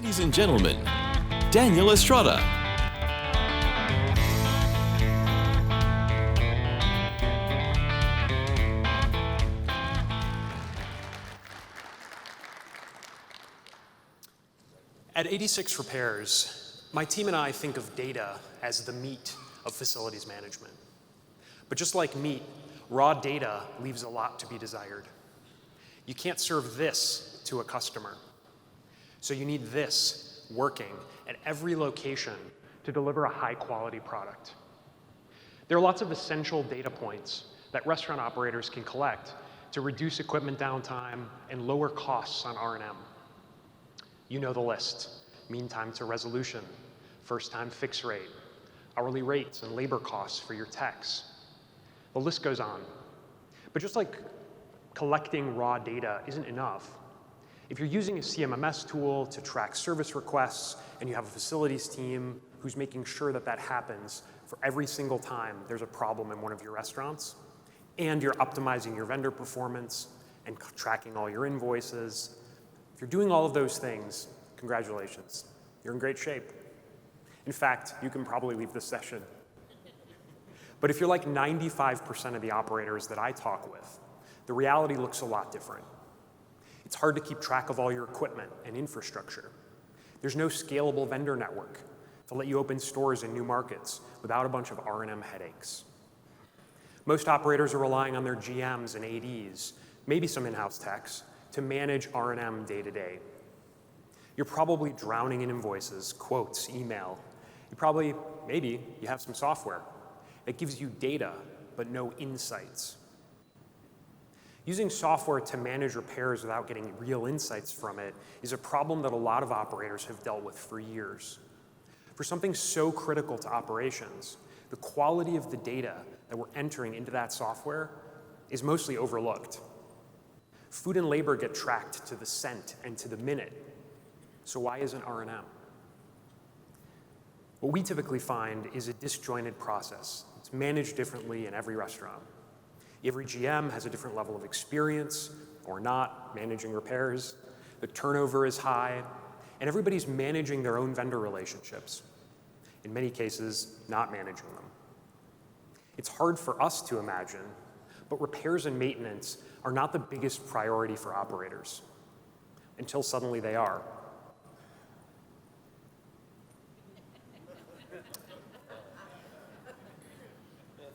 Ladies and gentlemen, Daniel Estrada. At 86 Repairs, my team and I think of data as the meat of facilities management. But just like meat, raw data leaves a lot to be desired. You can't serve this to a customer. So you need this working at every location to deliver a high-quality product. There are lots of essential data points that restaurant operators can collect to reduce equipment downtime and lower costs on R&M. You know the list: mean time to resolution, first-time fix rate, hourly rates and labor costs for your techs. The list goes on. But just like collecting raw data isn't enough, if you're using a CMMS tool to track service requests and you have a facilities team who's making sure that that happens for every single time there's a problem in one of your restaurants, and you're optimizing your vendor performance and tracking all your invoices, if you're doing all of those things, congratulations, you're in great shape. In fact, you can probably leave this session. But if you're like 95% of the operators that I talk with, the reality looks a lot different. It's hard to keep track of all your equipment and infrastructure. There's no scalable vendor network to let you open stores in new markets without a bunch of R&M headaches. Most operators are relying on their GMs and ADs, maybe some in-house techs, to manage R&M day to day. You're probably drowning in invoices, quotes, email. Maybe you have some software that gives you data, but no insights. Using software to manage repairs without getting real insights from it is a problem that a lot of operators have dealt with for years. For something so critical to operations, the quality of the data that we're entering into that software is mostly overlooked. Food and labor get tracked to the cent and to the minute. So why isn't R&M? What we typically find is a disjointed process. It's managed differently in every restaurant. Every GM has a different level of experience or not managing repairs. The turnover is high, and everybody's managing their own vendor relationships. In many cases, not managing them. It's hard for us to imagine, but repairs and maintenance are not the biggest priority for operators, until suddenly they are.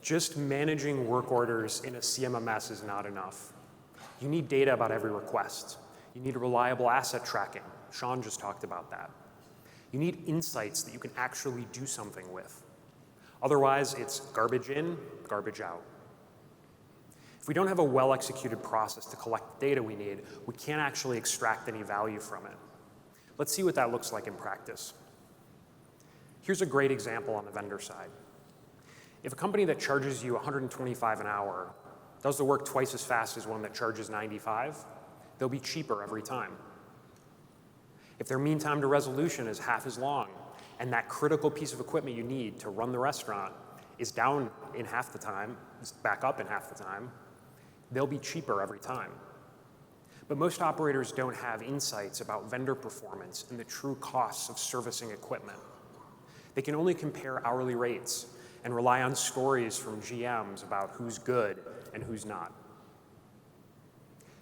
Just managing work orders in a CMMS is not enough. You need data about every request. You need reliable asset tracking. Sean just talked about that. You need insights that you can actually do something with. Otherwise, it's garbage in, garbage out. If we don't have a well-executed process to collect the data we need, we can't actually extract any value from it. Let's see what that looks like in practice. Here's a great example on the vendor side. If a company that charges you $125 an hour does the work twice as fast as one that charges $95, they'll be cheaper every time. If their mean time to resolution is half as long, and that critical piece of equipment you need to run the restaurant is down in half the time, is back up in half the time, they'll be cheaper every time. But most operators don't have insights about vendor performance and the true costs of servicing equipment. They can only compare hourly rates and rely on stories from GMs about who's good and who's not.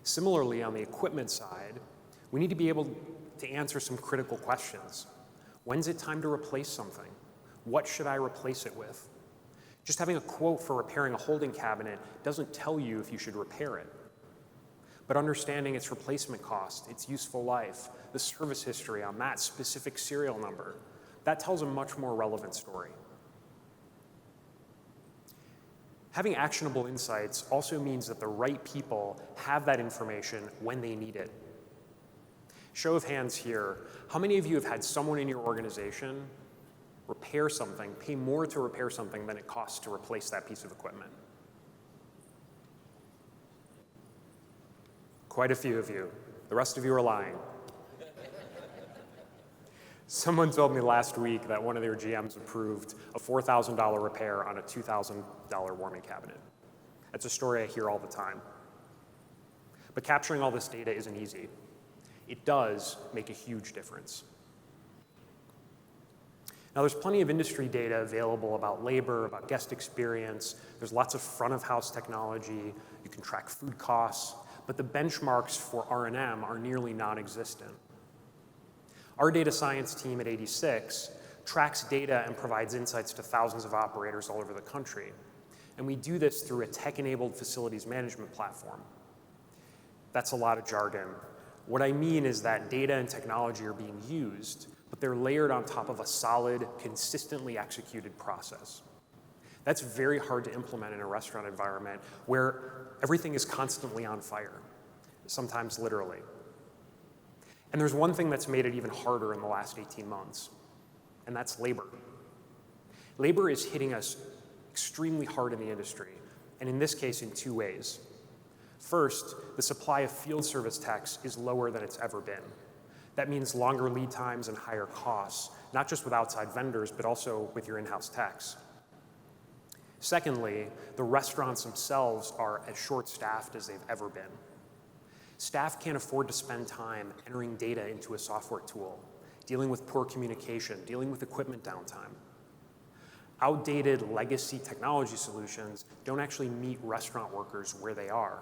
Similarly, on the equipment side, we need to be able to answer some critical questions. When's it time to replace something? What should I replace it with? Just having a quote for repairing a holding cabinet doesn't tell you if you should repair it. But understanding its replacement cost, its useful life, the service history on that specific serial number, that tells a much more relevant story. Having actionable insights also means that the right people have that information when they need it. Show of hands here, how many of you have had someone in your organization repair something, pay more to repair something than it costs to replace that piece of equipment? Quite a few of you. The rest of you are lying. Someone told me last week that one of their GMs approved a $4,000 repair on a $2,000 warming cabinet. That's a story I hear all the time. But capturing all this data isn't easy. It does make a huge difference. Now, there's plenty of industry data available about labor, about guest experience. There's lots of front-of-house technology. You can track food costs, but the benchmarks for R&M are nearly non-existent. Our data science team at 86 tracks data and provides insights to thousands of operators all over the country. And we do this through a tech-enabled facilities management platform. That's a lot of jargon. What I mean is that data and technology are being used, but they're layered on top of a solid, consistently executed process. That's very hard to implement in a restaurant environment where everything is constantly on fire, sometimes literally. And there's one thing that's made it even harder in the last 18 months, and that's labor. Labor is hitting us extremely hard in the industry, and in this case, in two ways. First, the supply of field service techs is lower than it's ever been. That means longer lead times and higher costs, not just with outside vendors, but also with your in-house techs. Secondly, the restaurants themselves are as short-staffed as they've ever been. Staff can't afford to spend time entering data into a software tool, dealing with poor communication, dealing with equipment downtime. Outdated legacy technology solutions don't actually meet restaurant workers where they are.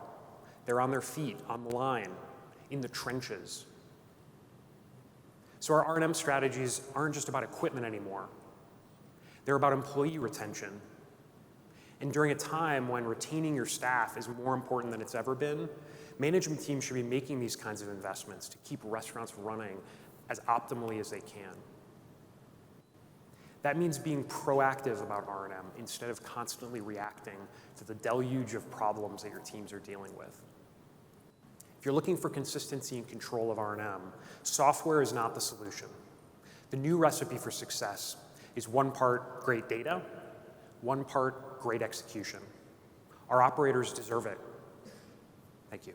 They're on their feet, on the line, in the trenches. So our R&M strategies aren't just about equipment anymore. They're about employee retention. And during a time when retaining your staff is more important than it's ever been, management teams should be making these kinds of investments to keep restaurants running as optimally as they can. That means being proactive about R&M instead of constantly reacting to the deluge of problems that your teams are dealing with. If you're looking for consistency and control of R&M, software is not the solution. The new recipe for success is 1 part great data, 1 part great execution. Our operators deserve it. Thank you.